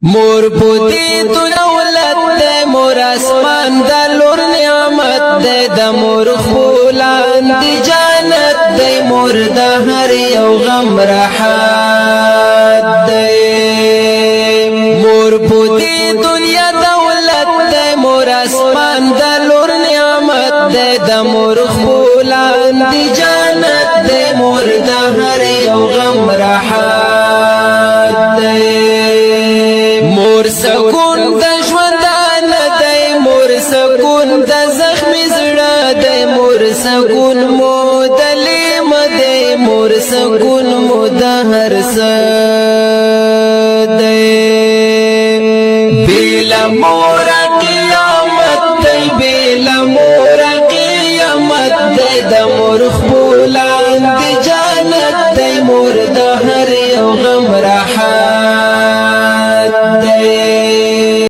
مور پوتی دولت دے مور اسمان دا لور نعمت دے دا مور خولان دی جانت دے مور دا ہر یو غم راحت دے مور پوتی دنیا دولت دے مور اسمان دا لور نعمت دے دا مور خولان دی جانت دے مور دا ہر یو غم راحت دے مور سکون د ژوندان دی مور سکون د زخمی زړه دی مور سکون مو د لیم دی مور سکون مو د هر څه دی بلا مور قیامت دی بلا مور قیامت دی د مور خپلان دی جنت دی مور د هر یو غم راحت دی